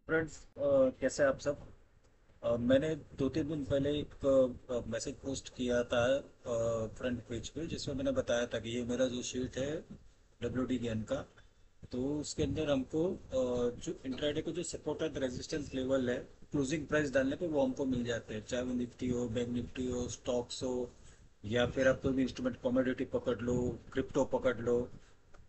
Friends, कैसे हैं आप सब। मैंने 2-3 दिन पहले एक मैसेज पोस्ट किया था फ्रंट पेज पे, जिसमें मैंने बताया था कि ये मेरा जो शीट है डब्ल्यू डी ज्ञान का। तो उसके अंदर हमको जो इंट्राडे को जो सपोर्ट एंड रेजिस्टेंस लेवल है, क्लोजिंग प्राइस डालने पे वो हमको मिल जाते हैं, चाहे वो निफ्टी हो, बैंक निफ्टी हो, स्टॉक्स हो, या फिर आप कोई भी इंस्ट्रूमेंट कमोडिटी पकड़ लो, क्रिप्टो पकड़ लो।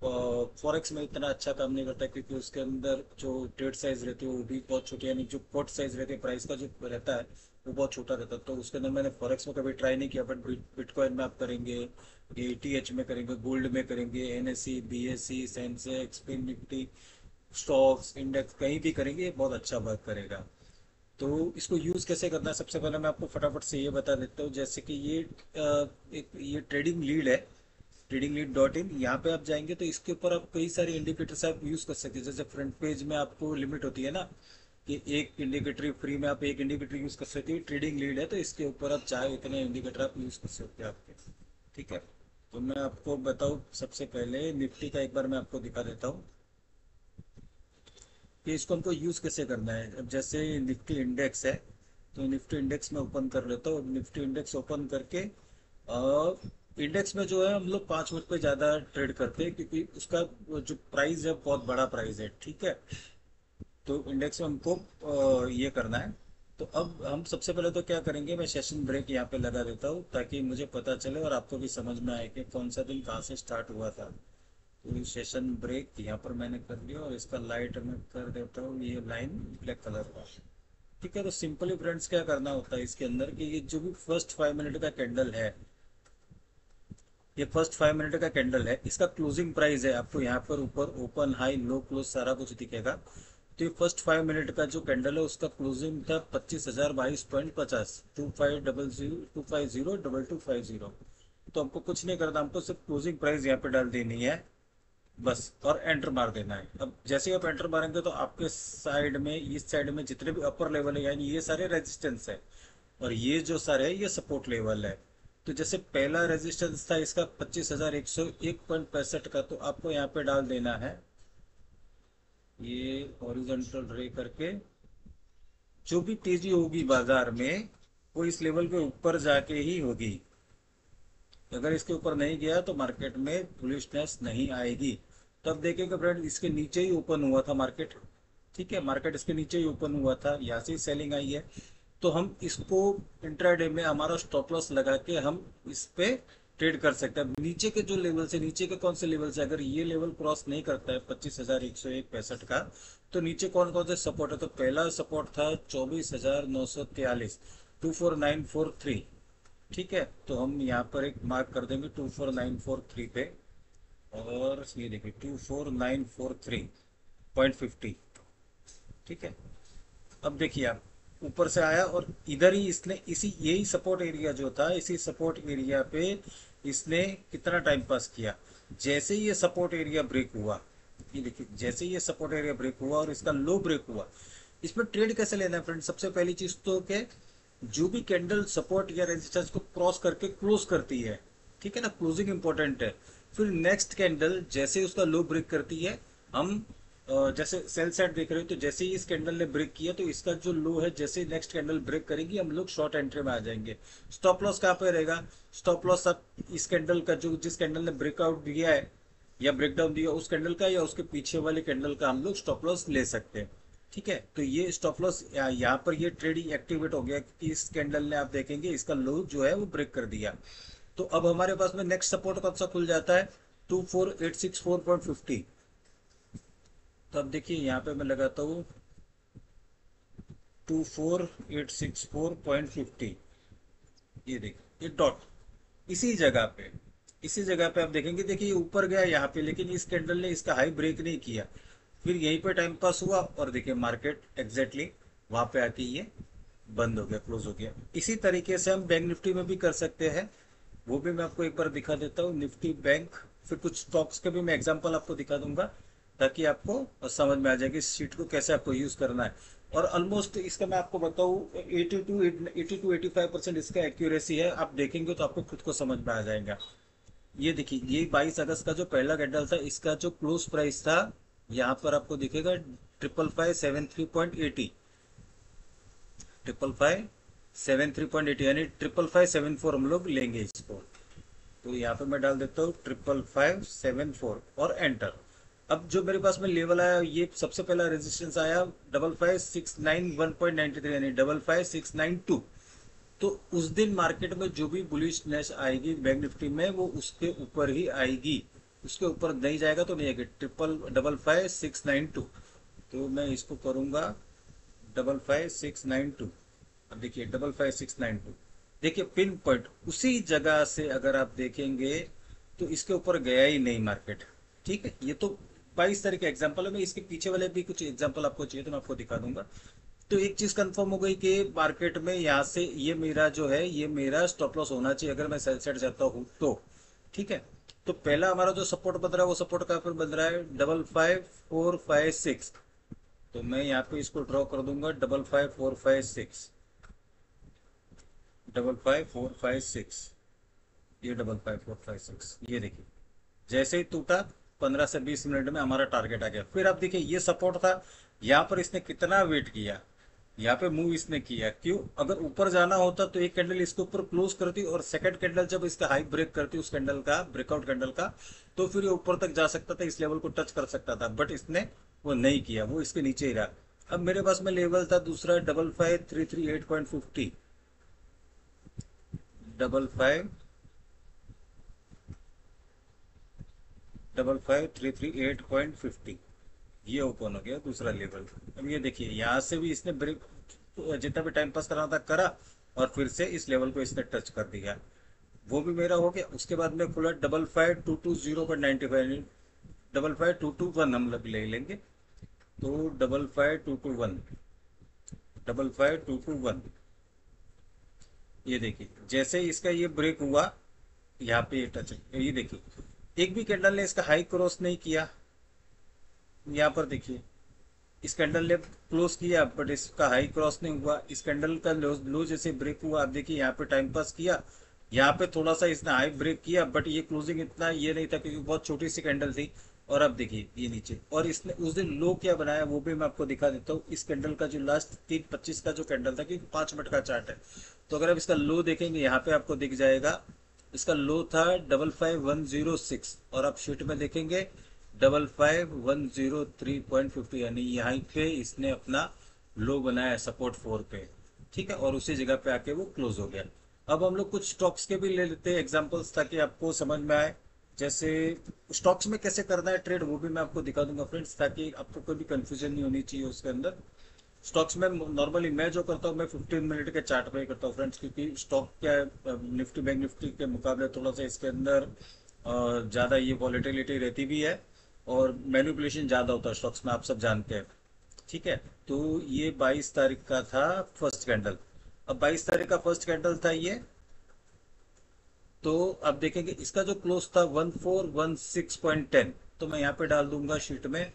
फॉरेक्स में इतना अच्छा काम नहीं करता, क्योंकि उसके अंदर जो ट्रेड साइज रहती है वो भी बहुत छोटी, यानी जो पोर्ट साइज रहती है, प्राइस का जो रहता है वो बहुत छोटा रहता है। तो उसके अंदर मैंने फॉरेक्स में कभी ट्राई नहीं किया, बट बिटकॉइन में आप करेंगे, एटीएच में करेंगे, गोल्ड में करेंगे, NSC, BSC, Sensex, fin Nifty, stocks index, कहीं भी करेंगे ये बहुत अच्छा वर्क करेगा। तो इसको यूज कैसे करना है, सबसे पहले मैं आपको फटाफट से ये बता देता हूँ। जैसे कि एक ये ट्रेडिंग लीड है, ट्रेडिंग लीड डॉट इन। यहाँ पे आप जाएंगे तो इसके ऊपर आप कई सारे इंडिकेटर्स आप यूज कर सकते हैं। जैसे फ्रंट पेज में आपको लिमिट होती है ना, कि एक इंडिकेटर फ्री में आप एक इंडिकेटर यूज कर सकते हैं। ट्रेडिंग लीड है तो इसके ऊपर आप चाहे इतने इंडिकेटर आप यूज कर सकते हैं आपके। ठीक है, तो मैं आपको बताऊँ, सबसे पहले निफ्टी का एक बार मैं आपको दिखा देता हूँ कि इसको हमको यूज कैसे करना है। अब जैसे निफ्टी इंडेक्स है, तो निफ्टी इंडेक्स में ओपन कर लेता हूँ। निफ्टी इंडेक्स ओपन करके इंडेक्स में जो है हम लोग 5 मिनट पे ज़्यादा ट्रेड करते हैं, क्योंकि उसका वो जो प्राइस है बहुत बड़ा प्राइस है। ठीक है, तो इंडेक्स में हमको ये करना है। तो अब हम सबसे पहले तो क्या करेंगे, मैं सेशन ब्रेक यहाँ पे लगा देता हूँ, ताकि मुझे पता चले और आपको भी समझ में आए कि कौन सा दिन कहाँ से स्टार्ट हुआ था। तो सेशन ब्रेक यहाँ पर मैंने कर लिया, और इसका लाइट मैं कर देता हूँ ये लाइन ब्लैक कलर का। ठीक है, तो सिंपली फ्रेंड्स क्या करना होता है इसके अंदर, कि ये जो भी फर्स्ट 5 मिनट का कैंडल है, ये फर्स्ट 5 मिनट का कैंडल है, इसका क्लोजिंग प्राइस है, आपको यहाँ पर ऊपर ओपन हाई लो क्लोज सारा कुछ दिखेगा। तो ये फर्स्ट 5 मिनट का जो कैंडल है उसका क्लोजिंग था 25,022.50, 2500 2250 तो हमको कुछ नहीं करना, हमको सिर्फ क्लोजिंग प्राइस यहाँ पे डाल देनी है बस, और एंटर मार देना है। अब जैसे ही आप एंटर मारेंगे तो आपके साइड में, इस साइड में जितने भी अपर लेवल है, यानी ये सारे रेजिस्टेंस है, और ये जो सारे है ये सपोर्ट लेवल है। तो जैसे पहला रेजिस्टेंस था इसका 25,101.65 का, तो आपको यहाँ पे डाल देना है ये हॉरिजॉन्टल रे करके। जो भी तेजी होगी बाजार में वो इस लेवल के ऊपर जाके ही होगी। अगर इसके ऊपर नहीं गया तो मार्केट में बुलिशनेस नहीं आएगी। तब देखेंगे फ्रेंड, इसके नीचे ही ओपन हुआ था मार्केट। ठीक है, मार्केट इसके नीचे ही ओपन हुआ था, यहाँ से ही सेलिंग आई है। तो हम इसको इंट्राडे में हमारा स्टॉप लॉस लगा के हम इस पे ट्रेड कर सकते हैं। नीचे के जो लेवल से, नीचे के कौन से लेवल से, अगर ये लेवल क्रॉस नहीं करता है 25,101.65 का, तो नीचे कौन कौन से सपोर्ट है। तो पहला सपोर्ट था 24,943, 24943। ठीक है, तो हम यहाँ पर एक मार्क कर देंगे 24943 पे, और ये देखिए 24943.50। ठीक है, अब देखिए आप, ऊपर से आया और इधर ही इसने इसी यही सपोर्ट एरिया जो था, इसी सपोर्ट एरिया पे इसने कितना टाइम पास किया। जैसे ही ये सपोर्ट एरिया ब्रेक हुआ, ये देखिए, जैसे ही ये सपोर्ट एरिया ब्रेक हुआ और इसका लो ब्रेक हुआ, इसमें ट्रेड कैसे लेना है फ्रेंड। सबसे पहली चीज तो क्या, जो भी कैंडल सपोर्ट या रेजिस्टेंस को क्रॉस करके क्लोज करती है, ठीक है ना, क्लोजिंग इंपॉर्टेंट है। फिर नेक्स्ट कैंडल जैसे उसका लो ब्रेक करती है, हम जैसे सेल साइड देख रहे हो, तो जैसे ही इस कैंडल ने ब्रेक किया तो इसका जो लो है, जैसे नेक्स्ट कैंडल ब्रेक करेंगी हम लोग शॉर्ट एंट्री में आ जाएंगे। स्टॉप लॉस कहाँ पे रहेगा, स्टॉप लॉस आप इस कैंडल का, जो जिस कैंडल ने ब्रेकआउट दिया है या ब्रेकडाउन दिया उस कैंडल का, या उसके पीछे वाले कैंडल का हम लोग स्टॉप लॉस ले सकते हैं। ठीक है, तो ये स्टॉप लॉस यहाँ पर ये ट्रेडिंग एक्टिवेट हो गया, कि इस कैंडल ने आप देखेंगे इसका लो जो है वो ब्रेक कर दिया। तो अब हमारे पास में नेक्स्ट सपोर्ट कौन सा खुल जाता है, 24864.50। तो अब देखिए यहाँ पे मैं लगाता हूँ 24864.50। ये देखिए ये डॉट, इसी जगह पे, इसी जगह पे आप देखेंगे, देखिए ये ऊपर गया यहाँ पे, लेकिन इस कैंडल ने इसका हाई ब्रेक नहीं किया। फिर यहीं पे टाइम पास हुआ और देखिए मार्केट एग्जैक्टली वहां पे आके ये बंद हो गया, क्लोज हो गया। इसी तरीके से हम बैंक निफ्टी में भी कर सकते हैं, वो भी मैं आपको एक बार दिखा देता हूँ, निफ्टी बैंक। फिर कुछ स्टॉक्स के भी मैं एग्जांपल आपको दिखा दूंगा, ताकि आपको समझ में आ जाएगी इस शीट को कैसे आपको यूज करना है। और ऑलमोस्ट इसका मैं आपको बताऊँ 80 to 85% इसका एक्यूरेसी है। आप देखेंगे तो आपको खुद को समझ में आ जाएगा। ये देखिए, ये 22 अगस्त का जो पहला कैंडल था, इसका जो क्लोज प्राइस था यहाँ पर आपको दिखेगा 55573.80, 55573.80 यानी 55574 हम लोग लेंगे इसको। तो यहाँ पे मैं डाल देता हूँ 55574 और एंटर। अब जो मेरे पास में लेवल आया, ये सबसे पहला रेजिस्टेंस आया 55691.93 यानी 55692। तो उस दिन मार्केट में जो भी बुलिशनेस आएगी बैंक निफ्टी में, वो उसके ऊपर ही आएगी, उसके ऊपर नहीं जाएगा तो नहीं आएगी। 55692। तो मैं इसको करूंगा 55692। अब देखिए 55692, देखिए पिन पॉइंट उसी जगह से अगर आप देखेंगे तो इसके ऊपर गया ही नहीं मार्केट। ठीक है, ये तो 22 तारीख का एग्जाम्पल है। मैं इसके पीछे वाले भी कुछ एग्जाम्पल आपको चाहिए तो मैं आपको दिखा दूंगा। तो एक चीज कंफर्म हो गई कि मार्केट में यहाँ से ये मेरा जो है, ये मेरा स्टॉप लॉस होना चाहिए अगर मैं सेल साइड जाता हूँ तो। ठीक है, तो पहला हमारा जो सपोर्ट बन रहा है वो सपोर्ट कहाँ पर बन रहा है, 55456। तो मैं यहाँ पे इसको ड्रॉ कर दूंगा 55456, 55456, ये 55456। ये देखिए जैसे ही टूटा 15 से 20 मिनट में हमारा टारगेट आ गया। फिर आप देखिए ये सपोर्ट था, यहाँ पर इसने कितना वेट किया, यहाँ पे मूव इसने किया। क्यों, अगर ऊपर जाना होता तो एक कैंडल इसके ऊपर क्लोज करती और सेकंड कैंडल जब इसका हाई ब्रेक करती, उस कैंडल का ब्रेकआउट कैंडल का, तो फिर ये ऊपर तक जा सकता था, इस लेवल को टच कर सकता था। बट इसने वो नहीं किया, वो इसके नीचे ही रहा। अब मेरे पास में लेवल था दूसरा 55338.50, 55338.50, ये ओपन हो गया दूसरा लेवल। अब ये देखिए यहाँ से भी इसने ब्रेक, जितना भी टाइम पास करना था करा, और फिर से इस लेवल को इसने टच कर दिया, वो भी मेरा हो गया। उसके बाद में खुला 55220.95, 55221 हम लोग ले लेंगे। तो 55221, 55221, ये देखिए जैसे इसका ये ब्रेक हुआ, यहाँ पे ये टच, ये देखिए एक भी कैंडल ने इसका हाई क्रॉस नहीं किया। यहाँ पर देखिए इस कैंडल ने क्लोज किया बट इसका हाई क्रॉस नहीं हुआ। इस कैंडल का लो जैसे ब्रेक हुआ, आप देखिए यहाँ पे टाइम पास किया, यहाँ पे थोड़ा सा इसने हाई ब्रेक किया, बट ये क्लोजिंग इतना ये नहीं था क्योंकि बहुत छोटी सी कैंडल थी। और अब देखिए ये नीचे, और इसने उस दिन लो क्या बनाया वो भी मैं आपको दिखा देता हूँ। इस कैंडल का जो लास्ट 3:25 का जो कैंडल था, क्योंकि 5 मिनट का चार्ट है, तो अगर आप इसका लो देखेंगे यहाँ पे आपको दिख जाएगा। इसका लो था 55106, और आप शीट में देखेंगे 55103.50, यानी यहाँ पे इसने अपना लो बनाया सपोर्ट 4 पे। ठीक है, और उसी जगह पे आके वो क्लोज हो गया। अब हम लोग कुछ स्टॉक्स के भी ले लेते हैं एग्जांपल्स, ताकि आपको समझ में आए। जैसे स्टॉक्स में कैसे करना है ट्रेड, वो भी मैं आपको दिखा दूंगा फ्रेंड्स, ताकि आपको कोई भी कंफ्यूजन नहीं होनी चाहिए उसके अंदर। स्टॉक्स में नॉर्मली मैं जो करता हूँ, मैं 15 मिनट के चार्ट पे ही करता हूँ फ्रेंड्स, क्योंकि स्टॉक क्या है, निफ्टी बैंक निफ्टी के मुकाबले थोड़ा सा इसके अंदर ज़्यादा ये वॉलेटिलिटी रहती भी है, और मैनिपुलेशन ज़्यादा होता है स्टॉक्स में, आप सब जानते हैं। ठीक है, तो ये 22 तारीख का था फर्स्ट कैंडल। अब 22 तारीख का फर्स्ट कैंडल था ये। तो अब देखेंगे इसका जो क्लोज था 1416.10, तो मैं यहाँ पे डाल दूंगा शीट में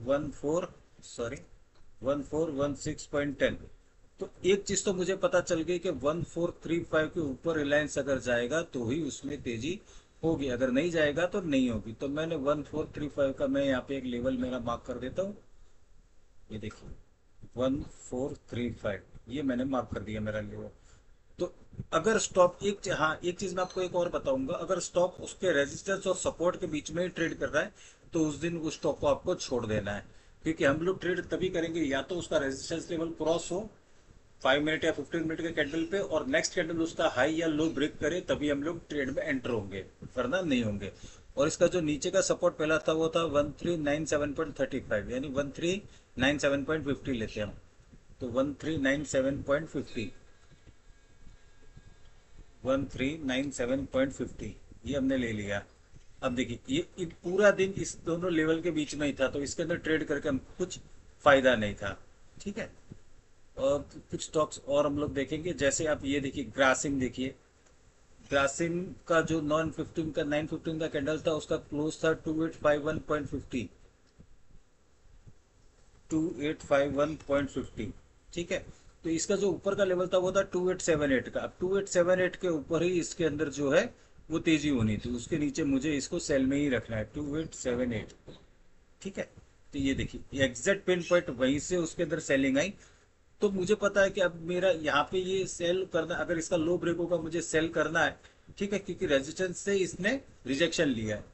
1416.10। तो एक चीज तो मुझे पता चल गई कि 1435 के ऊपर रिलायंस अगर जाएगा तो ही उसमें तेजी होगी, अगर नहीं जाएगा तो नहीं होगी। तो मैंने 1435 का मैं यहाँ पे एक लेवल मेरा मार्क कर देता हूँ। ये देखिए 1435, ये मैंने मार्क कर दिया मेरा लेवल। तो अगर स्टॉक हाँ एक चीज मैं आपको एक और बताऊंगा, अगर स्टॉक उसके रेजिस्टेंस और सपोर्ट के बीच में ही ट्रेड कर रहा है तो उस दिन उस स्टॉक को आपको छोड़ देना है। क्योंकि हम लोग ट्रेड तभी करेंगे या तो उसका रेजिस्टेंस लेवल क्रॉस हो 5 मिनट या 15 मिनट के कैंडल पे, और नेक्स्ट कैंडल उसका हाई या लो ब्रेक करे, तभी हम लोग ट्रेड में एंटर होंगे, वरना नहीं होंगे। और इसका जो नीचे का सपोर्ट पहला था वो था 1397.35, यानी 1397.50 लेते हैं हम। तो 1397.50, 1397.50 ये हमने ले लिया। अब देखिए ये पूरा दिन इस दोनों लेवल के बीच में ही था, तो इसके अंदर ट्रेड करके हम कुछ फायदा नहीं था। ठीक है, और कुछ स्टॉक्स और हम लोग देखेंगे। जैसे आप ये देखिए ग्रासिम, देखिए ग्रासिम का जो 915 का कैंडल था, उसका क्लोज था 2851.50, 2851.50। ठीक है, तो इसका जो ऊपर का लेवल था वो था 2878 का। अब 2878 के ऊपर ही इसके अंदर जो है वो तेजी होनी थी, उसके नीचे मुझे इसको सेल में ही रखना है 2878। ठीक है, तो ये देखिए एग्जैक्ट पिन पॉइंट वहीं से उसके अंदर सेलिंग आई। तो मुझे पता है कि अब मेरा यहाँ पे ये सेल करना, अगर इसका लो ब्रेक होगा मुझे सेल करना है, ठीक है, क्योंकि रेजिस्टेंस से इसने रिजेक्शन लिया है।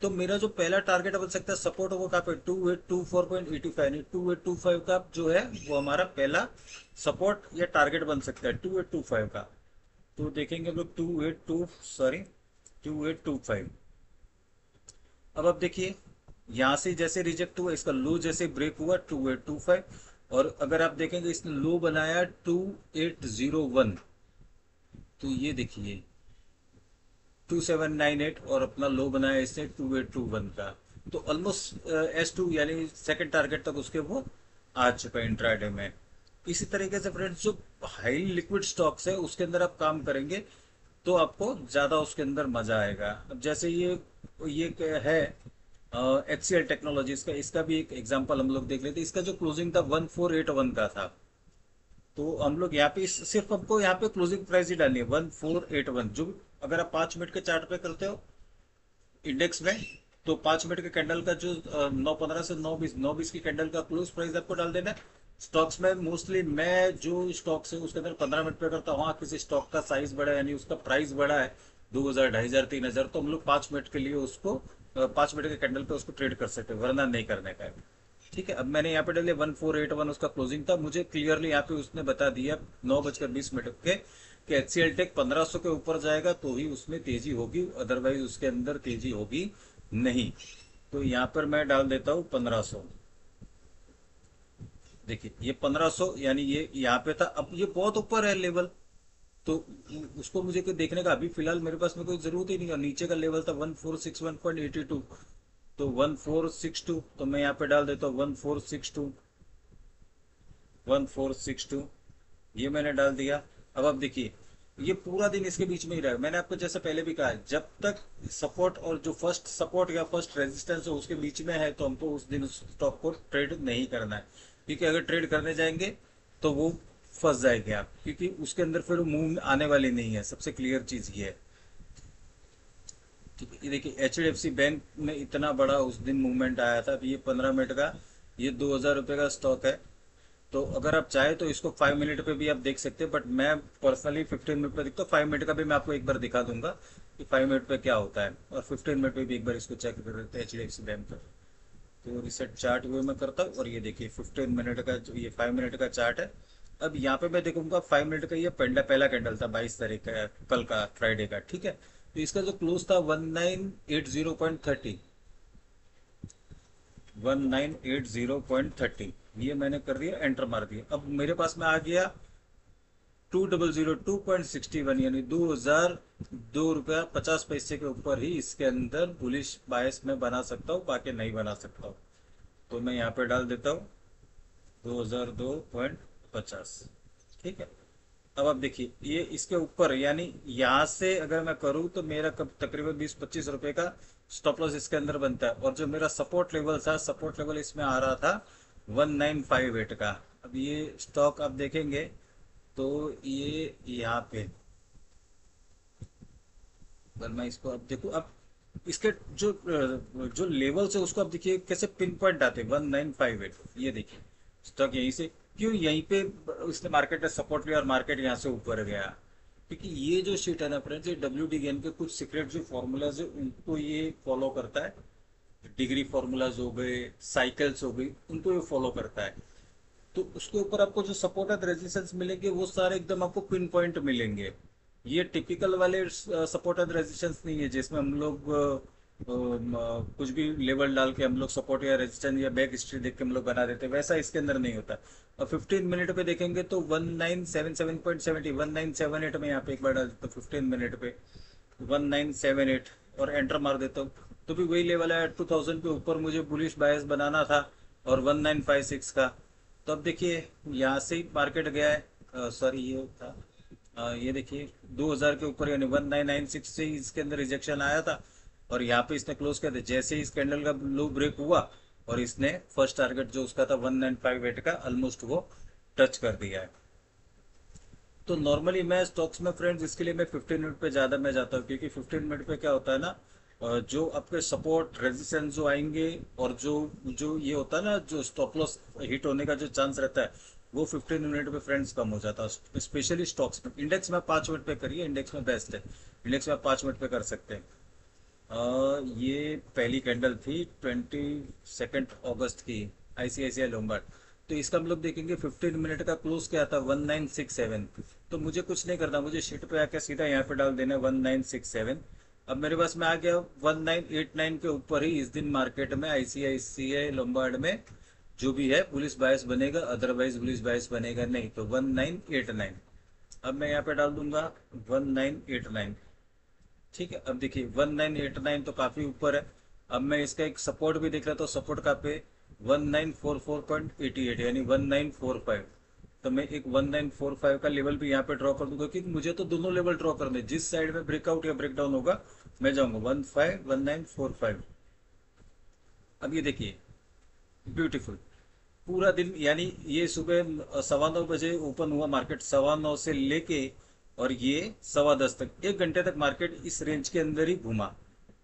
तो मेरा जो पहला टारगेट बन सकता है सपोर्ट होगा कहाँ पे, 2824.85, 2825 का जो है वो हमारा पहला सपोर्ट या टारगेट बन सकता है, 2825 का। तो देखेंगे हम लोग 2825। अब आप देखिए यहाँ से जैसे रिजेक्ट हुआ, इसका लो जैसे ब्रेक हुआ 2825, और अगर आप देखेंगे इसने लो बनाया 2801। तो ये देखिए 2798, और अपना लो बनाया इसने 2821 का। तो ऑलमोस्ट S2 यानी सेकंड टारगेट तक उसके वो आ चुका है इंट्राडे में। इसी तरीके से फ्रेंड्स जो हाई लिक्विड स्टॉक्स है उसके अंदर आप काम करेंगे तो आपको ज्यादा उसके अंदर मजा आएगा। अब जैसे ये है HCL टेक्नोलॉजीज का, इसका भी एक एग्जांपल हम लोग देख लेते हैं। इसका जो क्लोजिंग था 1481 का था। तो हम लोग यहाँ पे सिर्फ हमको यहाँ पे क्लोजिंग प्राइस ही डालनी है 1481, जो अगर आप 5 मिनट के चार्ट पे करते हो इंडेक्स में, तो 5 मिनट के कैंडल का जो 9:15 से 9:20 की कैंडल का क्लोज प्राइस आपको डाल देना है। स्टॉक्स में मोस्टली मैं जो स्टॉक्स है उसके अंदर 15 मिनट पे करता हूँ। हाँ, किसी स्टॉक का साइज बड़ा है यानी उसका प्राइस बड़ा है 2000, 2500, 3000, तो हम लोग 5 मिनट के लिए उसको 5 मिनट के कैंडल पे उसको ट्रेड कर सकते हैं, वरना नहीं करने का है। ठीक है, अब मैंने यहाँ पे डाले 1481 उसका क्लोजिंग था। मुझे क्लियरली यहाँ पे उसने बता दिया 9:20 के कि HCL टेक 1500 के ऊपर जाएगा तो ही उसमें तेजी होगी, अदरवाइज उसके अंदर तेजी होगी नहीं। तो यहाँ पर मैं डाल देता हूँ 1500। देखिए ये 1500 यानी ये यहाँ पे था, अब ये बहुत ऊपर है लेवल, तो उसको मुझे कोई देखने का अभी फिलहाल मेरे पास में कोई जरूरत ही नहीं है। नीचे का लेवल था 1461.82, तो 1462, तो मैं यहाँ पे डाल देता हूँ 1462, 1462, ये मैंने डाल दिया। अब आप देखिए ये पूरा दिन इसके बीच में ही रहेगा। मैंने आपको जैसे पहले भी कहा है, जब तक सपोर्ट और जो फर्स्ट सपोर्ट या फर्स्ट रेजिस्टेंस है उसके बीच में है तो हमको उस दिन उस स्टॉक को ट्रेड नहीं करना है, क्योंकि अगर ट्रेड करने जाएंगे तो वो फंस जाएंगे आप, क्योंकि उसके अंदर फिर मूव आने वाली नहीं है। सबसे क्लियर चीज ये है। ठीक है, ये देखिए HDFC बैंक में इतना बड़ा उस दिन मूवमेंट आया था। अभी ये 15 मिनट का, ये 2000 रुपये का स्टॉक है। तो अगर आप चाहे तो इसको 5 मिनट पे भी आप देख सकते हैं, बट मैं पर्सनली 15 मिनट पे देखता हूँ। 5 मिनट का भी मैं आपको एक बार दिखा दूंगा कि 5 मिनट पे क्या होता है, और 15 मिनट पे भी एक बार इसको चेक कर लेते हैं HDFC बैंक का। तो रिसेट चार्ट वो मैं करता हूँ, और ये देखिए 15 मिनट का जो ये 5 मिनट का चार्ट है। अब यहाँ पे मैं देखूंगा 5 मिनट का, ये पहला कैंडल था 22 तारीख का, कल का फ्राइडे का, ठीक है। तो इसका जो क्लोज था 1980.30, 1980.30, ये मैंने कर दिया, एंटर मार दिया। अब मेरे पास में आ गया 2002.61, यानी 2002 रुपया 50 पैसे के ऊपर ही इसके अंदर बुलिश बायस में बना सकता हूँ, बाकी नहीं बना सकता हूँ। तो मैं यहाँ पे डाल देता हूँ 2002.50। ठीक है, अब आप देखिए ये इसके ऊपर, यानी यहाँ से अगर मैं करूँ तो मेरा कब तकरीबन 20-25 रुपए का स्टॉप लॉस इसके अंदर बनता है। और जो मेरा सपोर्ट लेवल था, सपोर्ट लेवल इसमें आ रहा था 1958 का। अब ये स्टॉक आप देखेंगे तो ये यहाँ पे, अगर मैं इसको अब देखूँ, अब इसके जो लेवल्स है उसको आप देखिए कैसे पिन पॉइंट आते हैं 1958। ये देखिए स्टॉक यहीं से, क्यों यहीं पे इसने मार्केट ने सपोर्ट लिया और मार्केट यहाँ से ऊपर गया, क्योंकि ये जो शीट है ना फ्रेंड्स, ये WD गेन के कुछ सीक्रेट जो फॉर्मूलाज है उनको ये फॉलो करता है। डिग्री फॉर्मूलाज हो गए, साइकिल्स हो गई, उनको ये फॉलो करता है। तो उसके ऊपर आपको जो सपोर्ट और रेजिस्टेंस मिलेंगे वो सारे एकदम आपको पिन पॉइंट मिलेंगे। ये टिपिकल वाले सपोर्ट एंड रेजिस्टेंस नहीं है जिसमें हम लोग कुछ भी लेवल डाल के हम लोग सपोर्ट या रेजिस्टेंस या बैक हिस्ट्री देख के हम लोग बना देते हैं, वैसा इसके अंदर नहीं होता। और 15 मिनट पे देखेंगे तो 1977.70, 1978 में यहाँ पे एक बार डाल देता हूँ 15 मिनट पे 1978, और एंटर मार देता हूँ। तो भी वही लेवल है, 2000 के ऊपर मुझे बुलिश बायस बनाना था, और 1956 का। तो अब देखिए यहाँ से ही मार्केट गया है, सॉरी ये था, ये देखिए 2000 के ऊपर यानी 1996 से ही इसके अंदर रिजेक्शन आया था, और यहाँ पे इसने क्लोज कर दिया जैसे ही इस कैंडल का लो ब्रेक हुआ, और इसने फर्स्ट टारगेट जो उसका था 1958 का ऑलमोस्ट वो टच कर दिया है। तो नॉर्मली मैं स्टॉक्स में फ्रेंड्स इसके लिए मैं 15 मिनट पे ज़्यादा मैं जाता हूँ, क्योंकि 15 मिनट पे क्या होता है ना, जो आपके सपोर्ट रेजिस्टेंस जो आएंगे, और जो जो ये होता है ना, जो स्टॉप लॉस हिट होने का जो चांस रहता है, वो 15 मिनट में फ्रेंड्स कम हो जाता है, स्पेशली स्टॉक्स में। इंडेक्स में 5 मिनट पे करिए, इंडेक्स में बेस्ट है। इंडेक्स में आप 5 मिनट पे कर सकते हैं। ये पहली कैंडल थी 22 अगस्त की, आईसीआईसीआई लोम्बार्ड। तो इसका हम लोग देखेंगे 15 मिनट का क्लोज क्या था, 1967। तो मुझे कुछ नहीं करना, मुझे शीट पे आकर सीधा यहाँ पे डाल देना 1967। अब मेरे पास में आ गया 1989 के ऊपर ही इस दिन मार्केट में आईसीआईसीआई लोम्बार्ड में जो भी है पुलिस बायस बनेगा, अदरवाइज पुलिस बायस बनेगा नहीं। तो 1989, अब मैं यहाँ पे डाल दूंगा 1989। ठीक है, अब देखिए 1989 तो काफी ऊपर है। अब मैं इसका एक सपोर्ट भी देख रहा, तो सपोर्ट का पे 1944.88 यानी 1945। तो मैं एक 1945 का लेवल भी यहाँ पे ड्रॉ कर दूंगा, क्योंकि मुझे तो दोनों लेवल ड्रॉ करने, जिस साइड में ब्रेकआउट या ब्रेकडाउन होगा मैं जाऊंगा 1945। अब ये देखिए, ब्यूटीफुल, पूरा दिन, यानी ये सुबह 9:15 बजे ओपन हुआ मार्केट, 9:15 से लेके और ये 10:15 तक, 1 घंटे तक मार्केट इस रेंज के अंदर ही घूमा।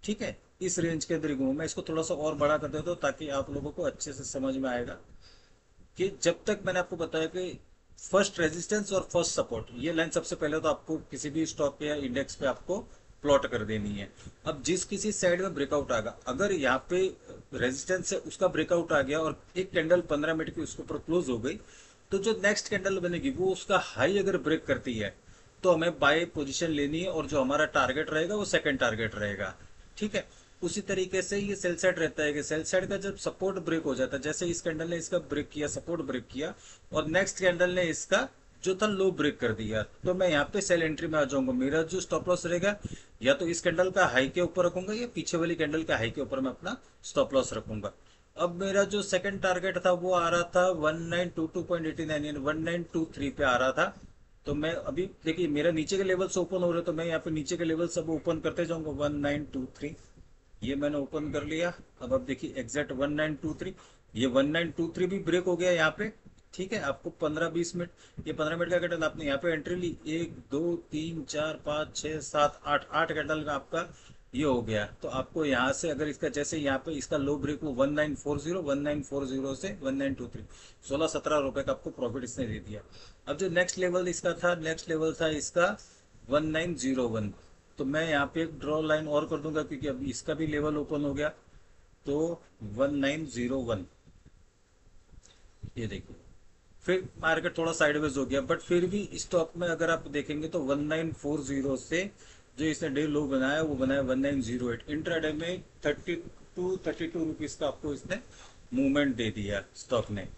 ठीक है, इस रेंज के अंदर ही घूमा। मैं इसको थोड़ा सा और बड़ा कर देता हूँ ताकि आप लोगों को अच्छे से समझ में आएगा कि जब तक मैंने आपको बताया कि फर्स्ट रेजिस्टेंस और फर्स्ट सपोर्ट, ये लाइन सबसे पहले तो आपको किसी भी स्टॉक पे या इंडेक्स पे आपको प्लॉट कर देनी है। अब जिस किसी साइड में ब्रेकआउट आएगा, अगर यहाँ पे रेजिस्टेंस है उसका ब्रेकआउट आ गया और एक कैंडल 15 मिनट की उसके ऊपर क्लोज हो गई, तो जो नेक्स्ट कैंडल बनेगी वो उसका हाई अगर ब्रेक करती है तो हमें बाय पोजीशन लेनी है, और जो हमारा टारगेट रहेगा वो सेकंड टारगेट रहेगा। ठीक है, उसी तरीके से ये सेल साइड रहता है कि सेल साइड का जब सपोर्ट ब्रेक हो जाता है, जैसे इस कैंडल ने इसका ब्रेक किया, सपोर्ट ब्रेक किया, और नेक्स्ट कैंडल ने इसका जो था लो ब्रेक कर दिया, तो मैं यहाँ पे सेल एंट्री में आ जाऊंगा। मेरा जो स्टॉप लॉस रहेगा या तो इस कैंडल का हाई के ऊपर रखूंगा या पीछे वाली कैंडल का हाई के ऊपर मैं अपना स्टॉप लॉस रखूंगा। अब मेरा जो सेकंड टारगेट था वो आ रहा था 1922.89 यानी 1923 पे आ रहा था। तो मैं अभी देखिए मेरा नीचे के लेवल से ओपन हो रहे, तो मैं यहाँ पे नीचे के लेवल सब ओपन करते जाऊंगा 1923। ये मैंने ओपन कर लिया। अब देखिए एग्जैक्ट 1923, ये 1923 भी ब्रेक हो गया यहाँ पे। ठीक है, आपको 15-20 मिनट, ये 15 मिनट का कैंडल आपने यहाँ पे एंट्री ली, 1 2 3 4 5 6 7 8, 8 कैंडल का आपका ये हो गया। तो आपको यहाँ से अगर इसका जैसे यहाँ पे इसका लो ब्रेक हो 1940 से 1923, 16-17 रुपए का आपको प्रॉफिट इसने दे दिया। अब जो नेक्स्ट लेवल इसका था, नेक्स्ट लेवल था इसका 1901। तो मैं यहाँ पे एक ड्रॉ लाइन और कर दूंगा क्योंकि अब इसका भी लेवल ओपन हो गया। तो 1901, ये देखिए फिर मार्केट थोड़ा साइडवेज हो गया, बट फिर भी स्टॉक में अगर आप देखेंगे तो 1940 से जो इसने डे लो बनाया वो बनाया 1908। इंट्राडे में 32 रुपीज का आपको इसने मूवमेंट दे दिया स्टॉक ने।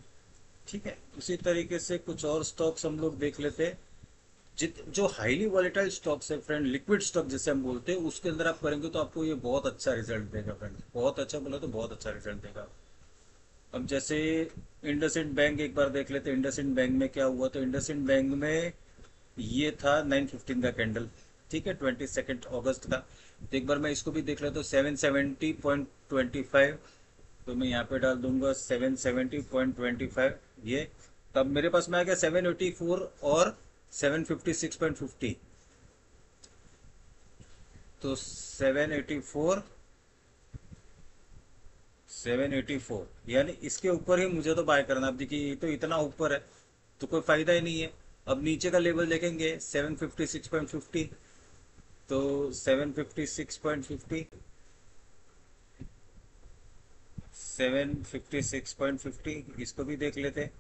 ठीक है, उसी तरीके से कुछ और स्टॉक्स हम लोग देख लेते हैं। जित जो हाईली वॉलेटाइल स्टॉक्स है फ्रेंड, लिक्विड स्टॉक जैसे हम बोलते हैं, उसके अंदर आप करेंगे तो आपको ये बहुत अच्छा रिजल्ट देगा फ्रेंड, बहुत अच्छा बोला तो बहुत अच्छा रिजल्ट देगा। अब जैसे इंडसइंड बैंक एक बार देख लेते हैं, इंडसइंड बैंक में क्या हुआ। तो इंडसइंड बैंक में ये था 9:15 का कैंडल। ठीक है, 22 अगस्त का। तो एक बार मैं इसको भी देख लेता हूँ 770.25। तो मैं यहाँ पे डाल दूंगा 770.25 ये। तब मेरे पास में आ गया 784 और 756.50। तो 784 यानी इसके ऊपर ही मुझे तो बाय करना। अब देखिए ये तो इतना ऊपर है तो कोई फायदा ही नहीं है। अब नीचे का लेवल देखेंगे 756.50। तो 756.50, 756.50 इसको भी देख लेते हैं।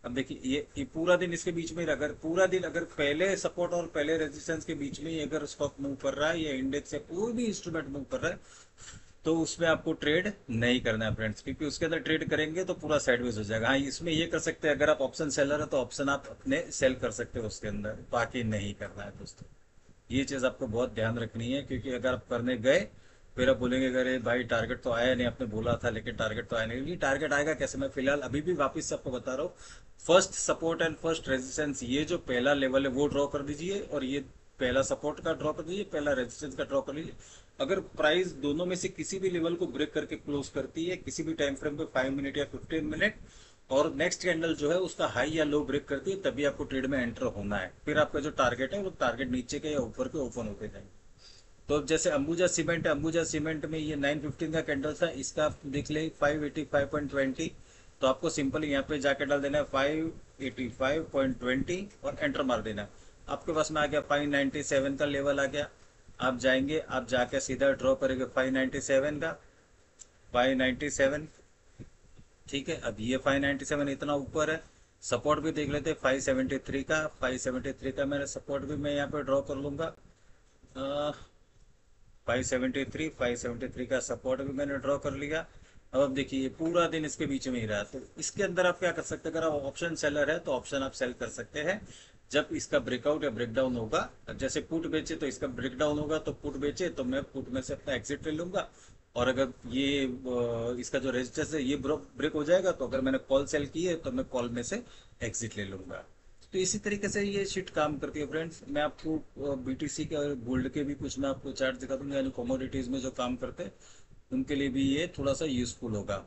अब देखिए ये पूरा दिन इसके बीच में ही, अगर पूरा दिन अगर पहले सपोर्ट और पहले रेजिस्टेंस के बीच में ही अगर स्टॉक मूव कर रहा है या इंडेक्स या कोई भी इंस्ट्रूमेंट मूव कर रहा है, तो उसमें आपको ट्रेड नहीं करना है फ्रेंड्स, क्योंकि उसके अंदर ट्रेड करेंगे तो पूरा साइडवेज हो जाएगा। हाँ, इसमें ये कर सकते हैं, अगर आप ऑप्शन सेलर है तो ऑप्शन आप अपने सेल कर सकते हो उसके अंदर, बाकी नहीं करना है दोस्तों। ये चीज आपको बहुत ध्यान रखनी है, क्योंकि अगर आप करने गए फिर आप बोलेंगे अरे भाई टारगेट तो आया नहीं, आपने बोला था लेकिन टारगेट तो आया नहीं। टारगेट आएगा कैसे, मैं फिलहाल अभी भी वापस से आपको बता रहा हूँ। First support and first resistance, ये जो पहला लेवल है वो ड्रॉ कर दीजिए, और ये पहला सपोर्ट का ड्रॉ कर दीजिए, पहला रेजिस्टेंस का ड्रॉ कर लीजिए। अगर प्राइस दोनों में से किसी भी लेवल को ब्रेक करके क्लोज करती है किसी भी टाइम फ्रेम पे 5 मिनट या 15 मिनट, और नेक्स्ट कैंडल जो है उसका हाई या लो ब्रेक करती है, तभी आपको ट्रेड में एंटर होना है। फिर आपका जो टारगेट है वो टारगेट नीचे के या ऊपर के ओपन होते जाएंगे। तो जैसे अंबुजा सीमेंट है, अंबुजा सीमेंट में ये 915 का कैंडल था, इसका आप देख ले 585.20। तो आपको सिंपली यहाँ पे जाके डाल देना है 585.20 और एंटर मार देना है। आपके पास में आ गया 597 का लेवल आ गया। आप जाएंगे, आप जाके सीधा ड्रॉ करेंगे 597 का, 597। ठीक है, अब ये 597 इतना ऊपर है। सपोर्ट भी देख लेते 573 का, 573 का मेरा सपोर्ट भी मैं यहाँ पे ड्रॉ कर लूंगा। 573 का सपोर्ट भी मैंने ड्रॉ कर लिया। अब देखिए ये पूरा दिन इसके बीच में ही रहा, तो इसके अंदर आप क्या कर सकते हैं, अगर आप ऑप्शन सेलर है तो ऑप्शन आप सेल कर सकते हैं। जब इसका ब्रेकआउट या ब्रेकडाउन होगा, जैसे पुट बेचे तो इसका ब्रेकडाउन होगा तो पुट बेचे तो मैं पुट में से अपना एग्जिट ले लूंगा। और अगर ये इसका जो रेजिस्टेंस है ये ब्रेक हो जाएगा तो अगर मैंने कॉल सेल की है तो मैं कॉल में से एग्जिट ले लूंगा। तो इसी तरीके से ये शीट काम करती है फ्रेंड्स। मैं आपको बीटीसी के और गोल्ड के भी कुछ मैं आपको चार्ट दिखा दूंगा, यानी कमोडिटीज में जो काम करते हैं उनके लिए भी ये थोड़ा सा यूजफुल होगा।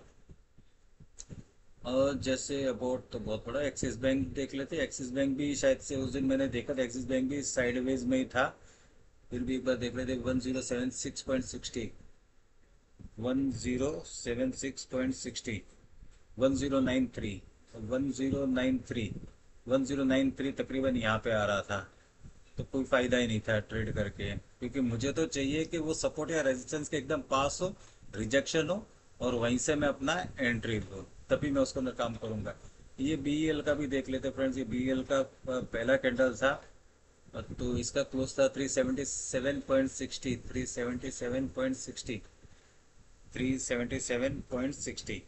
और जैसे अबाउट तो बहुत बड़ा एक्सिस बैंक देख लेते हैं। एक्सिस बैंक भी शायद से उस दिन मैंने देखा था, एक्सिस बैंक भी साइडवेज में ही था, फिर भी एक बार देख लेते। 1076.60, 1076.60, 1093, 1093, 1093 तकरीबन यहाँ पे आ रहा था। तो कोई फायदा ही नहीं था ट्रेड करके, क्योंकि मुझे तो चाहिए कि वो सपोर्ट या रेजिस्टेंस के एकदम पास हो, रिजेक्शन हो, और वहीं से मैं अपना एंट्री लूँ, तभी मैं उसके अंदर काम करूंगा। ये बीईएल का भी देख लेते फ्रेंड्स। ये बीईएल का पहला कैंडल था, तो इसका क्लोज था 377.60, 377.60, 377.60।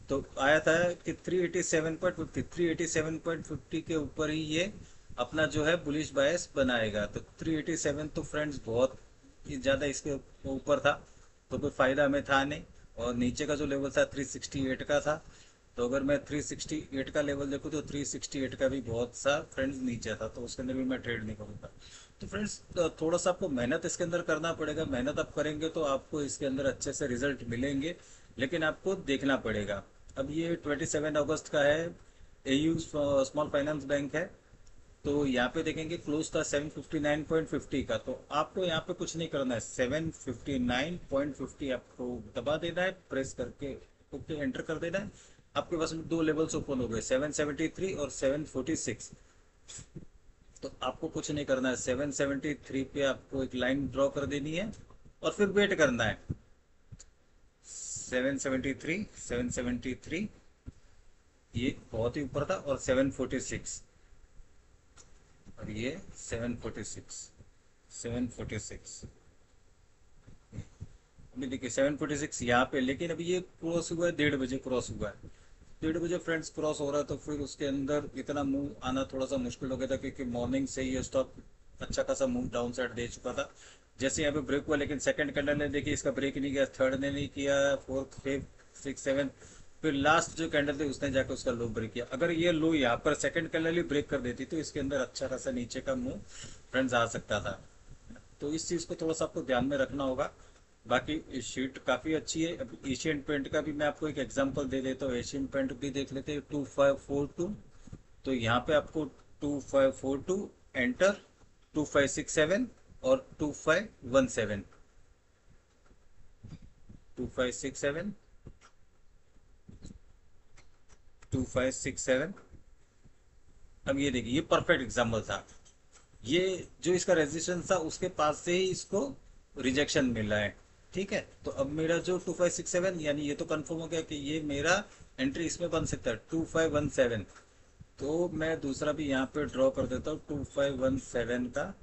तो आया था कि 387.50, 387.50 के ऊपर ही ये अपना जो है बुलिश बायस बनाएगा। तो 387 तो फ्रेंड्स बहुत ज़्यादा इसके ऊपर था, तो कोई फायदा हमें था नहीं। और नीचे का जो लेवल था 368 का था। तो अगर मैं 368 का लेवल देखूँ तो 368 का भी बहुत सा फ्रेंड्स नीचे था, तो उसके अंदर भी मैं ट्रेड नहीं करूँगा। तो फ्रेंड्स थोड़ा सा आपको मेहनत इसके अंदर करना पड़ेगा। मेहनत आप करेंगे तो आपको इसके अंदर अच्छे से रिजल्ट मिलेंगे, लेकिन आपको देखना पड़ेगा। अब ये 27 अगस्त का है, एयू स्मॉल फाइनेंस बैंक है। तो यहाँ पे देखेंगे क्लोज था 759.50 का। तो आपको यहाँ पे कुछ नहीं करना है, 759.50 आपको दबा देना है, प्रेस करके ओके एंटर कर देना है। आपके पास में दो लेवल्स ओपन हो गए, 773 और 746। तो आपको कुछ नहीं करना है, 773 पे आपको एक लाइन ड्रॉ कर देनी है और फिर वेट करना है। 773, 773 ये बहुत ही ऊपर था, और 746, और ये 746, 746। अभी देखिए 746 यहाँ पे, लेकिन अभी ये क्रॉस हुआ है, 1:30 बजे क्रॉस हुआ है। 1:30 बजे फ्रेंड्स क्रॉस हो रहा है, तो फिर उसके अंदर इतना मूव आना थोड़ा सा मुश्किल हो गया था, क्योंकि मॉर्निंग से ही ये स्टॉक अच्छा खासा मूव डाउन साइड दे चुका था। जैसे यहाँ पे ब्रेक हुआ, लेकिन सेकंड कैंडल ने देखिए इसका ब्रेक नहीं किया, थर्ड ने नहीं किया, फोर्थ, फिफ्थ, सिक्स, सेवन, फिर लास्ट जो कैंडल थी उसने जाकर उसका लो ब्रेक किया। अगर ये लो यहाँ पर सेकंड कैंडल ही ब्रेक कर देती तो इसके अंदर अच्छा खासा नीचे का मूव फ्रेंड्स आ सकता था। तो इस चीज को थोड़ा सा आपको ध्यान में रखना होगा। बाकी शीट काफी अच्छी है। अब एशियन पेंट का भी मैं आपको एक एग्जांपल दे देता हूँ। एशियन पेंट भी देख लेते हैं, 2542। तो यहाँ पे आपको 2542 एंटर, 2567 और 2517, 2567, 2567। अब ये देखिए ये परफेक्ट एग्जाम्पल था। ये जो इसका रेजिस्टेंस था उसके पास से ही इसको रिजेक्शन मिला है। ठीक है, तो अब मेरा जो 2567, यानी ये तो कंफर्म हो गया कि ये मेरा एंट्री इसमें बन सकता है 2517। तो मैं दूसरा भी यहाँ पे ड्रॉ कर देता हूँ 2517 का।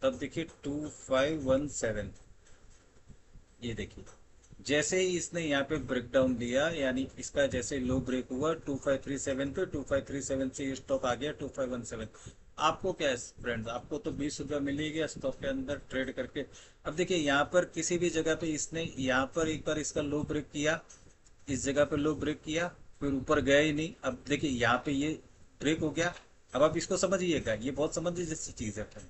तब देखिए 2517, ये देखिए जैसे ही इसने यहाँ पे ब्रेक डाउन दिया, यानी इसका जैसे लो ब्रेक हुआ 2537 पे, 2537 से ये स्टॉक आ गया 2517। आपको क्या है फ्रेंड्स, आपको तो 20 रुपया मिल ही गया स्टॉक के अंदर ट्रेड करके। अब देखिए यहाँ पर किसी भी जगह पे इसने यहाँ पर एक बार इसका लो ब्रेक किया, इस जगह पे लो ब्रेक किया, फिर ऊपर गया ही नहीं। अब देखिए यहाँ पे ये ब्रेक हो गया। अब आप इसको समझिएगा, ये बहुत समझिए जैसी चीज है फ्रेंड।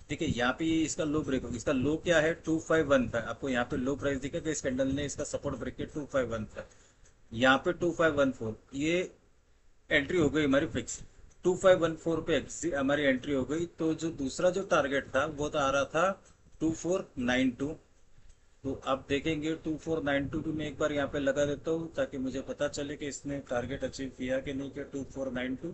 देखिए यहाँ पे ये इसका लो ब्रेक हो, इसका लो क्या है 2515। आपको यहाँ पे लो प्राइस दिखेगा, इस कैंडल ने इसका सपोर्ट ब्रेक किया 2515। यहाँ पे 2514, ये एंट्री हो गई हमारी फिक्स। 2514 पे हमारी एंट्री हो गई। तो जो दूसरा जो टारगेट था वो तो आ रहा था 2492। तो आप देखेंगे 2492 भी मैं एक बार यहाँ पे लगा देता हूँ ताकि मुझे पता चले कि इसने टारगेट अचीव किया कि नहीं किया। 2492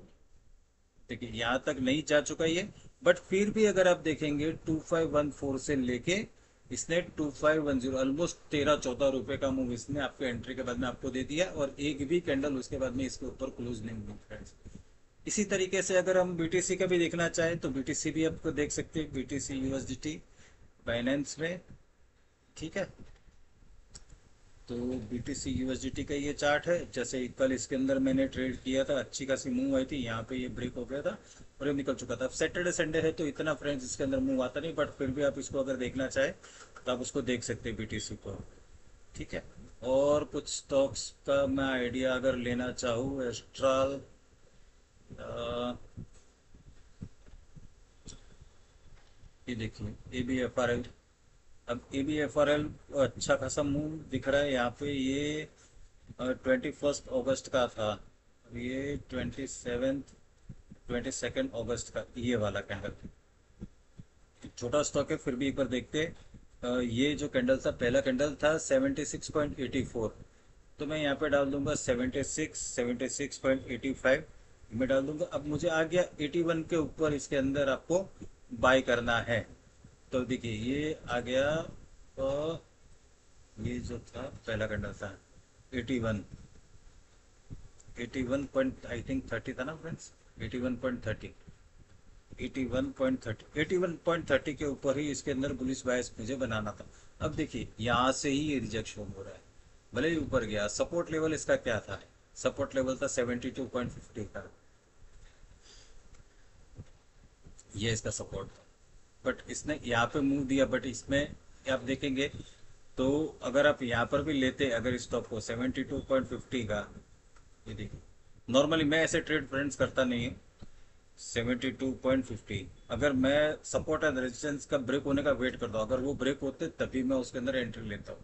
देखिए यहाँ तक नहीं जा चुका ये, बट फिर भी अगर आप देखेंगे 2514 से लेके इसने 2510 ऑलमोस्ट 13-14 रुपए का मूव इसने आपके एंट्री के बाद में आपको दे दिया, और एक भी कैंडल उसके बाद में इसके ऊपर क्लोज नहीं हुई फ्रेंड्स। इसी तरीके से अगर हम बीटीसी का भी देखना चाहें तो बीटीसी भी आपको देख सकते हैं, बीटीसी यूएसडीटी बाइनेंस में। ठीक है, तो बीटीसी यूएसडीटी का ये चार्ट है। जैसे कल इसके अंदर मैंने ट्रेड किया था, अच्छी खासी मूव आई थी, यहाँ पे ये ब्रेक हो गया था और ये निकल चुका था। अब सैटरडे संडे है तो इतना फ्रेंड्स इसके अंदर मूव आता नहीं, बट फिर भी आप इसको अगर देखना चाहे तो आप उसको देख सकते हैं बीटीसी को। ठीक है, और कुछ स्टॉक्स का मैं आइडिया अगर लेना चाहूँ, एस्ट्रल, ये देखिए ABFRL। अब ABFRL अच्छा खासा मूव दिख रहा है यहाँ पे। ये 21 अगस्त का था, अब ये 22 अगस्त का ये वाला कैंडल। छोटा स्टॉक है फिर भी एक बार देखते हैं। ये जो कैंडल था, पहला कैंडल था 76.84, तो मैं यहाँ पे डाल दूंगा 76 मैं डाल दूंगा। अब मुझे आ गया 81 के ऊपर, इसके अंदर आपको बाय करना है। तो देखिए ये आ गया, तो ये जो था पहला कैंडल था 81, 81 पॉइंट आई थिंक 30 था ना फ्रेंड्स, 81.30, 81.30, 81.30 के ऊपर ही इसके अंदर बुलिश बायस मुझे बनाना था। अब देखिए यहाँ से ही ये रिजेक्शन हो रहा है, भले ही ऊपर गया। सपोर्ट लेवल इसका क्या था, सपोर्ट लेवल था 72.50 का, ये इसका सपोर्ट था। बट इसने यहाँ पे मूव दिया, बट इसमें आप देखेंगे तो अगर आप यहाँ पर भी लेते अगर स्टॉक को 72.50 का, ये देखिए नॉर्मली मैं ऐसे ट्रेड फ्रेंड्स करता नहीं हूँ। 72.50 अगर मैं सपोर्ट एंड रेजिस्टेंस का ब्रेक होने का वेट करता हूँ, अगर वो ब्रेक होते तभी मैं उसके अंदर एंट्री लेता हूँ,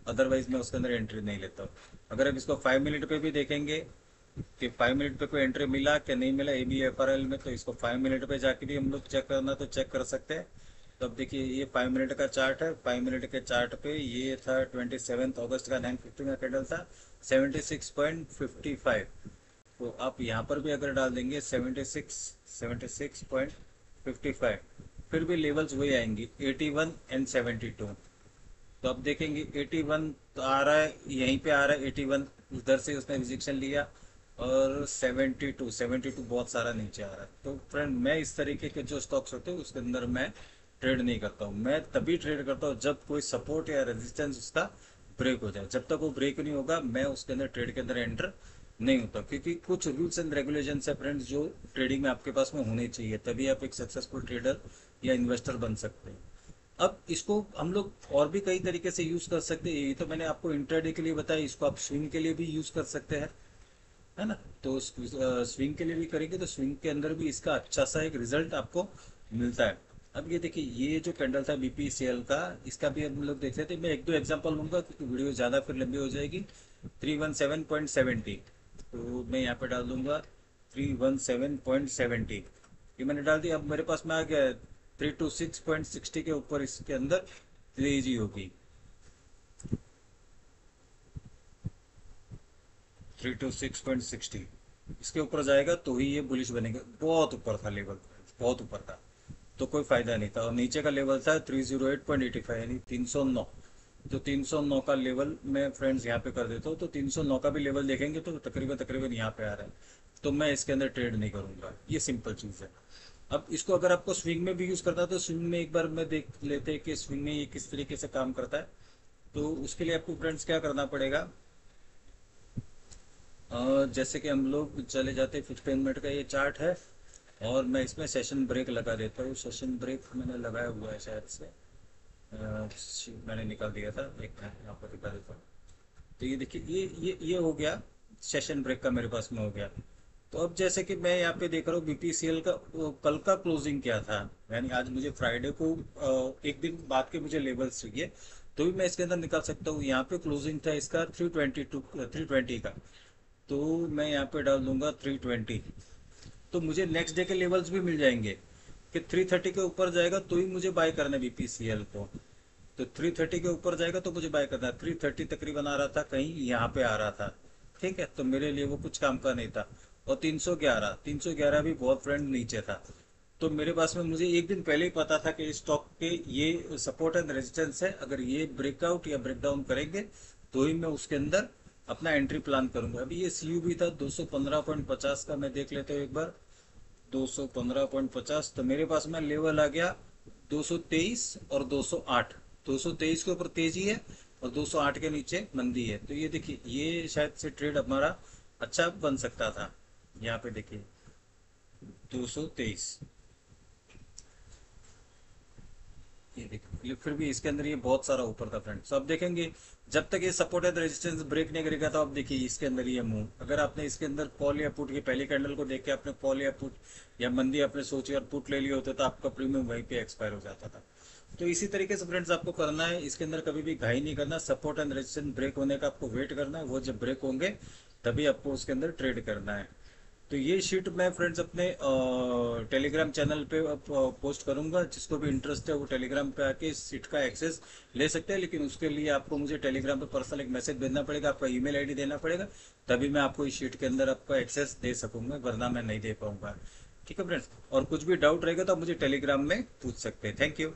अदरवाइज मैं उसके अंदर एंट्री नहीं लेता हूँ। अगर आप इसको 5 मिनट पे भी देखेंगे कि 5 मिनट पे कोई एंट्री मिला कि नहीं मिला ABFRL में, तो इसको 5 मिनट पे जाके भी हम लोग चेक करना तो चेक कर सकते हैं। तो अब देखिए ये 5 मिनट का चार्ट है, 5 मिनट के चार्ट पे ये था 27 अगस्त का 9:50 का कैंडल था 76.55। तो आप यहाँ पर भी अगर डाल देंगे 76.55, फिर भी लेवल्स वही आएंगी 81 एंड 72। तो अब देखेंगे 81 तो आ रहा है, यहीं पे आ रहा है 81, उधर से उसने रिजेक्शन लिया, और 72 बहुत सारा नीचे आ रहा है। तो फ्रेंड मैं इस तरीके के जो स्टॉक्स होते हैं उसके अंदर मैं ट्रेड नहीं करता हूँ। मैं तभी ट्रेड करता हूँ जब कोई सपोर्ट या रेजिस्टेंस उसका ब्रेक हो जाए। जब तक वो ब्रेक नहीं होगा मैं उसके अंदर ट्रेड के अंदर एंटर नहीं होता, क्योंकि कुछ रूल्स एंड रेगुलेशन है फ्रेंड्स जो ट्रेडिंग में आपके पास में होने चाहिए, तभी आप एक सक्सेसफुल ट्रेडर या इन्वेस्टर बन सकते हैं। अब इसको हम लोग और भी कई तरीके से यूज कर सकते हैं। ये तो मैंने आपको इंट्राडे के लिए बताया, इसको आप स्विंग के लिए भी यूज कर सकते हैं, है ना। तो स्विंग के लिए भी करेंगे तो स्विंग के अंदर भी इसका अच्छा सा एक रिजल्ट आपको मिलता है। अब ये देखिए ये जो कैंडल था BPCL का, इसका भी हम लोग देख लेते हैं। मैं एक दो एग्जांपल लूंगा क्योंकि वीडियो ज़्यादा फिर लंबी हो जाएगी। 317.70, तो मैं यहाँ पे डाल दूंगा 317.70, ये मैंने डाल दिया। अब मेरे पास में आ गया 326.60 के ऊपर इसके अंदर तेजी होगी, 326.60 इसके ऊपर जाएगा तो ही ये बुलिश बनेगा। बहुत ऊपर था लेवल, बहुत ऊपर था, तो कोई फायदा नहीं था। और नीचे का लेवल था 308.85 यानी 309। तो 309 का लेवल मैं फ्रेंड्स यहाँ पे कर देता हूँ। तो 309 का भी लेवल देखेंगे तो तकरीबन तकरीबन यहाँ पे आ रहा है, तो मैं इसके अंदर ट्रेड नहीं करूंगा, ये सिंपल चीज़ है। अब इसको अगर आपको स्विंग में भी यूज करता है तो स्विंग में एक बार मैं देख लेते हैं कि स्विंग में ये किस तरीके से काम करता है। तो उसके लिए आपको फ्रेंड्स क्या करना पड़ेगा, जैसे कि हम लोग चले जाते हैं 15 मिनट का ये चार्ट है, और मैं इसमें सेशन ब्रेक लगा देता हूँ। सेशन ब्रेक मैंने लगाया हुआ है शायद से, मैंने निकाल दिया था, एक मिनट यहाँ पर दिखा देता हूँ। तो ये देखिए ये हो गया, सेशन ब्रेक का मेरे पास में हो गया। तो अब जैसे कि मैं यहाँ पे देख रहा हूँ BPCL का कल का क्लोजिंग क्या था, यानी आज मुझे फ्राइडे को एक दिन बाद के मुझे लेवल्स चाहिए, तो भी मैं इसके अंदर निकाल सकता हूँ। यहाँ पे क्लोजिंग था इसका 320 का, तो मैं यहाँ पे डाल दूंगा 320, तो मुझे नेक्स्ट डे के लेवल्स भी मिल जाएंगे। कि 330 के ऊपर जाएगा तो ही मुझे बाय करना है बीपीसीएल को। तो 330 के ऊपर जाएगा तो मुझे बाय करना है। 330 तकरीबन आ रहा था, कहीं यहाँ पे आ रहा था। ठीक है, तो मेरे लिए वो कुछ काम का नहीं था। और 311 भी बहुत फ्रेंड नीचे था। तो मेरे पास में मुझे एक दिन पहले ही पता था कि स्टॉक के ये सपोर्ट एंड रेजिस्टेंस है, अगर ये ब्रेकआउट या ब्रेकडाउन करेंगे तो ही मैं उसके अंदर अपना एंट्री प्लान करूंगा। अभी ये सीयू भी था 215.50 का, मैं देख लेता हूँ एक बार। 215.50, तो मेरे पास में लेवल आ गया 223 और 208। 223 के ऊपर तेजी है और 208 के नीचे मंदी है। तो ये देखिए, ये शायद से ट्रेड हमारा अच्छा बन सकता था। यहाँ पे देखिए 223, ये देखिए फिर भी इसके अंदर ये बहुत सारा ऊपर था फ्रेंड। तो अब देखेंगे जब तक ये सपोर्ट है रेजिस्टेंस ब्रेक नहीं करेगा, तो अब देखिए इसके अंदर ये मूव, अगर आपने इसके अंदर कॉल या पुट की पहली कैंडल को देख के आपने कॉल या पुट या मंदी आपने सोची और पुट ले लिए होते तो आपका प्रीमियम वहीं पे एक्सपायर हो जाता था। तो इसी तरीके से फ्रेंड्स आपको करना है, इसके अंदर कभी भी घाई नहीं करना। सपोर्ट एंड रेजिस्टेंस ब्रेक होने का आपको वेट करना है, वो जब ब्रेक होंगे तभी आपको उसके अंदर ट्रेड करना है। तो ये शीट मैं फ्रेंड्स अपने टेलीग्राम चैनल पे पोस्ट करूंगा। जिसको भी इंटरेस्ट है वो टेलीग्राम पे आके इस शीट का एक्सेस ले सकते हैं, लेकिन उसके लिए आपको मुझे टेलीग्राम पे पर्सनल एक मैसेज भेजना पड़ेगा, आपका ईमेल आईडी देना पड़ेगा, तभी मैं आपको इस शीट के अंदर आपका एक्सेस दे सकूंगा, वरना मैं नहीं दे पाऊंगा। ठीक है फ्रेंड्स, और कुछ भी डाउट रहेगा तो आप मुझे टेलीग्राम में पूछ सकते हैं। Thank you.